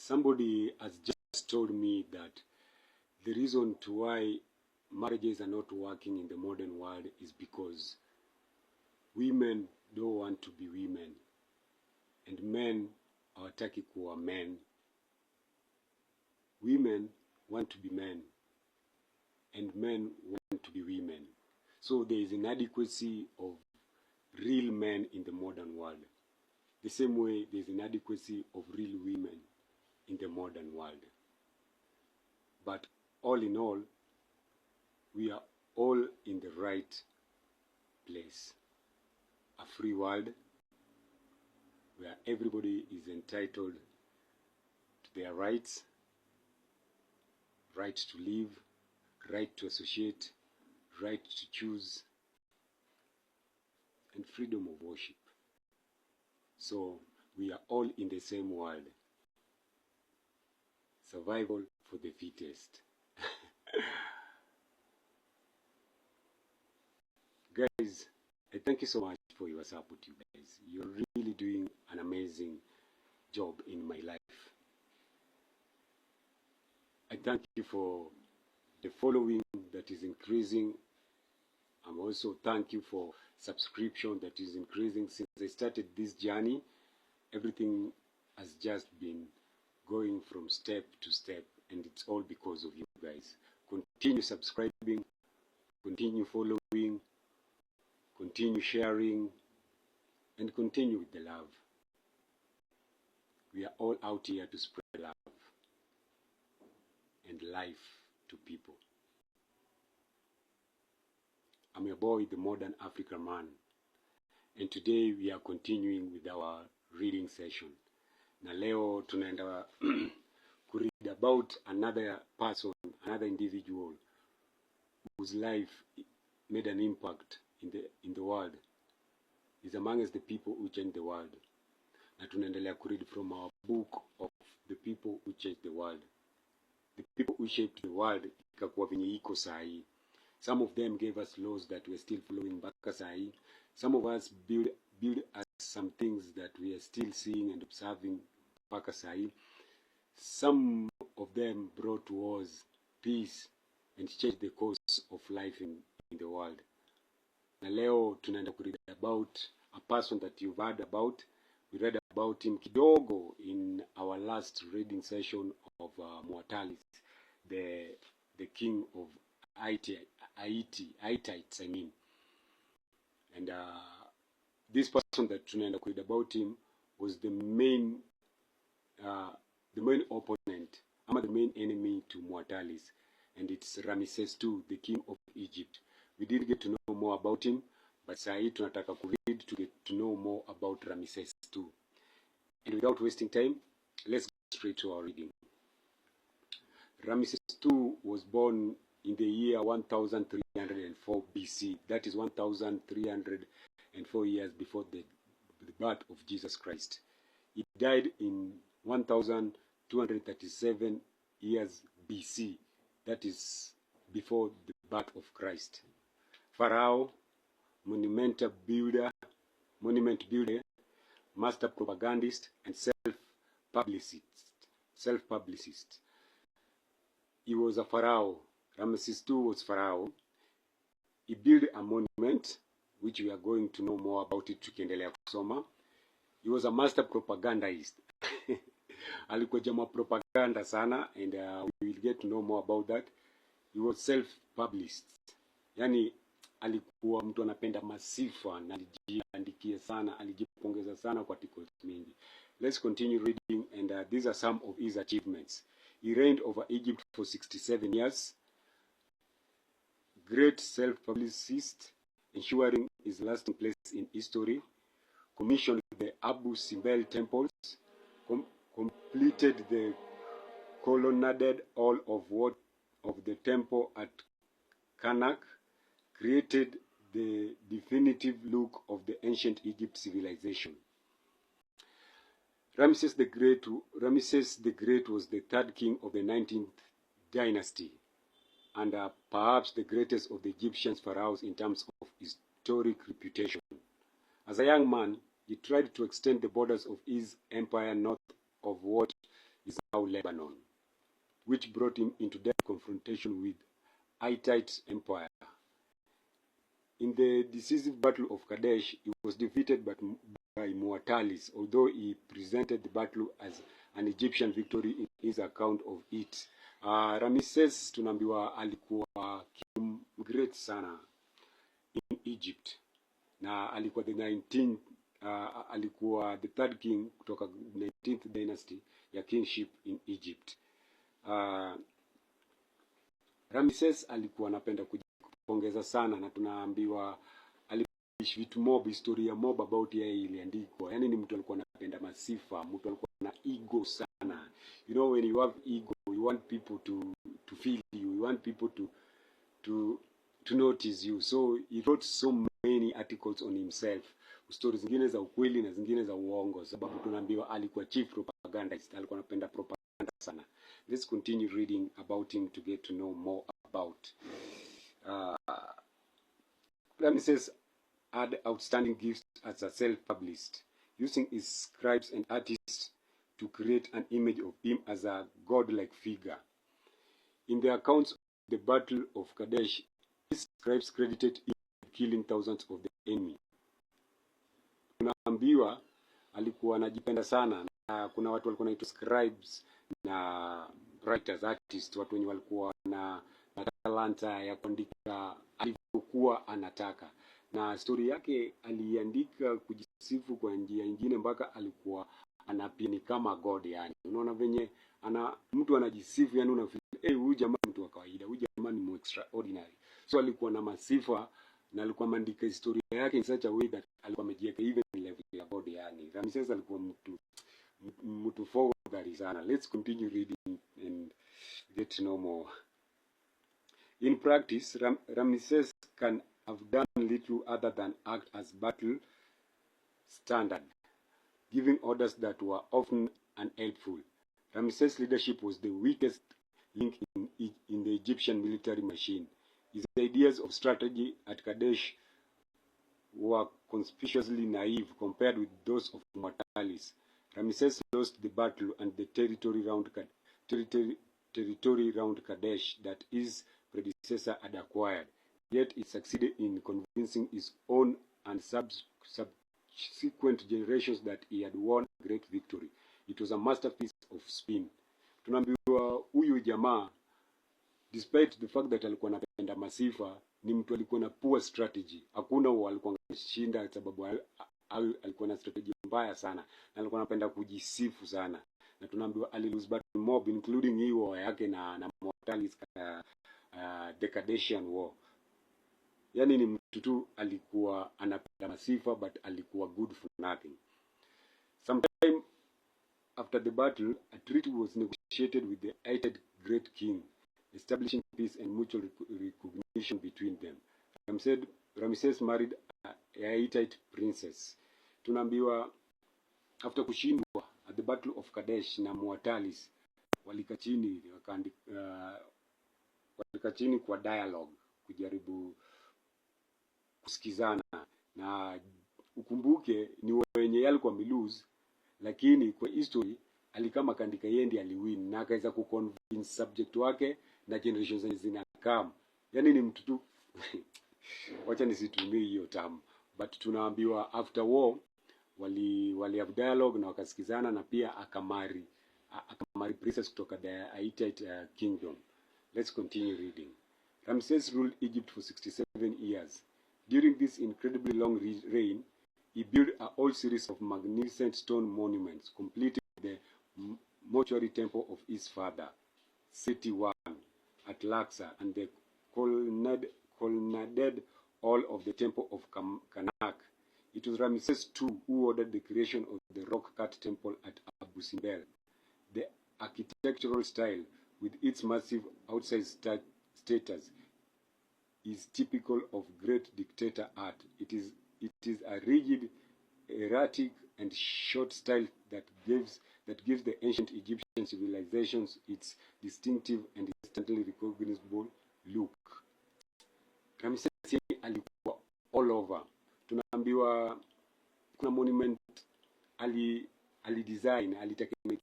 Somebody has just told me that the reason to why marriages are not working in the modern world is because women don't want to be women and men hawataki kuwa men. Women want to be men and men want to be women. So there is inadequacy of real men in the modern world. The same way there is inadequacy of real women in the modern world. But all in all, we are all in the right place. A free world where everybody is entitled to their rights, right to live, right to associate, right to choose, and freedom of worship. So we are all in the same world. Survival for the fittest. Guys, I thank you so much for your support, you guys. You're really doing an amazing job in my life. I thank you for the following that is increasing. I'm also thank you for subscription that is increasing. Since I started this journey, everything has just been going from step to step, and it's all because of you guys. Continue subscribing, continue following, continue sharing, and continue with the love. We are all out here to spread love and life to people. I'm your boy, the Modern African Man, and today we are continuing with our reading session. Na leo tunaenda read about another person, another individual whose life made an impact in the world. Is amongst the people who changed the world. Na tunaendelea read from our book of the people who changed the world. The people who shaped the world ikakuwa venye iko sahi. Some of them gave us laws that we're still following mpaka sahi. Some of us build us some things that we are still seeing and observing mpaka sahi. Some of them brought wars, peace, and changed the course of life in the world. Na leo tunaenda read about a person that you've heard about. We read about him kidogo in our last reading session of Muatalis, the king of Hittites, I mean. And this person that tunaenda read about him was the main opponent, the main enemy to Muatalis, and it's Ramesses II, the king of Egypt. We did get to know more about him, but sahi tunataka read to get to know more about Ramesses II. And without wasting time, let's get straight to our reading. Ramesses II was born in the year 1304 BC. That is 1304 years before the birth of Jesus Christ. He died in 1237 years BC. That is before the birth of Christ. Pharaoh, monument builder, master propagandist, and self-publicist. He was a pharaoh. Ramesses II was pharaoh. He built a monument, which we are going to know more about it tukiendelea kusoma. He was a master propagandist. Alikuwa jamaa propaganda sana, and we will get to know more about that. He was self-published. Yani alikuwa mtu anapenda masifa na alijiandikia sana, alijipongeza sana kwa articles mingi. Let's continue reading, and these are some of his achievements. He reigned over Egypt for 67 years. Great self-publicist, ensuring his lasting place in history. Commissioned the Abu Simbel temples. Completed the colonnaded hall of the temple at Karnak. Created the definitive look of the ancient Egypt civilization. Ramesses the Great was the third king of the 19th dynasty, and perhaps the greatest of the Egyptian pharaohs in terms of historic reputation. As a young man, he tried to extend the borders of his empire north of what is now Lebanon, which brought him into direct confrontation with Hittite Empire. In the decisive Battle of Kadesh, he was defeated by Muatalis, although he presented the battle as an Egyptian victory in his account of it. Ramesses tunaambiwa alikuwa king great sana in Egypt, na alikuwa alikuwa the third king kutoka 19th dynasty ya kingship in Egypt. Ramesses alikuwa anapenda kujipongeza sana, na tunaambiwa aliishi vitu mob, historia mob about yeye iliandikwa. Yani ni mtu alikuwa anapenda masifa, mtu alikuwa na ego sana. You know, when you have ego, you want people to feel you, you want people to notice you. So he wrote so many articles on himself, stories zingine za ukweli na zingine za uongo, sababu tunaambiwa alikuwa chief propagandist, alikuwa anapenda propaganda sana. Let's continue reading about him to get to know more about. Ramesses had outstanding gifts as a self-published, using his scribes and artists to create an image of him as a godlike figure. In the accounts of the Battle of Kadesh, his scribes credited him with killing thousands of the enemy. Tunaambiwa alikuwa anajipenda sana, na kuna watu walikuwa wanaitwa scribes na writers, artists, watu wenye walikuwa na talanta ya kuandika alivyokuwa anataka. Na story yake aliandika kujisifu kwa njia nyingine, mpaka alikuwa anapia ni kama god. Yani unaona venye mtu anajisifu, yani unafikiri huyu jamaa mtu wa kawaida, huyu jamaa ni extraordinary. So alikuwa na masifa, na alikuwa ameandika historia yake in such a way that alikuwa amejiweka even level ya god. Yani Ramesses alikuwa mtu forward sana. Let's continue reading and get to know more. In practice, Ramesses can have done little other than act as battle standard, giving orders that were often unhelpful. Ramesses' leadership was the weakest link in the Egyptian military machine. His ideas of strategy at Kadesh were conspicuously naive compared with those of Muatalis. Ramesses lost the battle and the territory around Kadesh that his predecessor had acquired. Yet he succeeded in convincing his own and subsequent generations that he had won a great victory. It was a masterpiece of spin. Tunaambiwa huyu jamaa, despite the fact that alikuwa anapenda masifa, ni mtu alikuwa na poor strategy. Hakuna walikuwa wanashinda sababu alikuwa na strategy mbaya sana, na alikuwa anapenda kujisifu sana. Na tunaambiwa alilose battle mob, including hii war yake na Muatalis, the Kadeshian War. Yani ni mtu tu alikuwa anapenda masifa, but alikuwa good for nothing. Sometime after the battle, a treaty was negotiated with the Hittite great king, establishing peace and mutual recognition between them. Ramesses married a Hittite princess. Tunaambiwa after kushindwa at the Battle of Kadesh na Muatalis, walika chini kwa dialogue, kujaribu kusikizana. Na ukumbuke ni wenye alikuwa amelose, lakini kwa history alikama kaandika yeye ndiye aliwin, na akaweza kuconvince subject wake na generations zinakam. Yani ni mtu tu wacha nisitumie hiyo term, but tunaambiwa after war wali have dialogue na wakasikizana, na pia akamari princess kutoka the Hittite kingdom. Let's continue reading. Ramesses ruled Egypt for 67 years. During this incredibly long reign, he built a whole series of magnificent stone monuments, completing the mortuary temple of his father, Seti I, at Laksa, and the colonnaded hall of the temple of Karnak. It was Ramesses II who ordered the creation of the rock-cut temple at Abu Simbel. The architectural style, with its massive outside status, is typical of great dictator art. It is a rigid, erratic, and short style that gives the ancient Egyptian civilizations its distinctive and instantly recognizable look. Ramesses alikuwa all over. Tunaambiwa kuna monument ali design, alitengeneza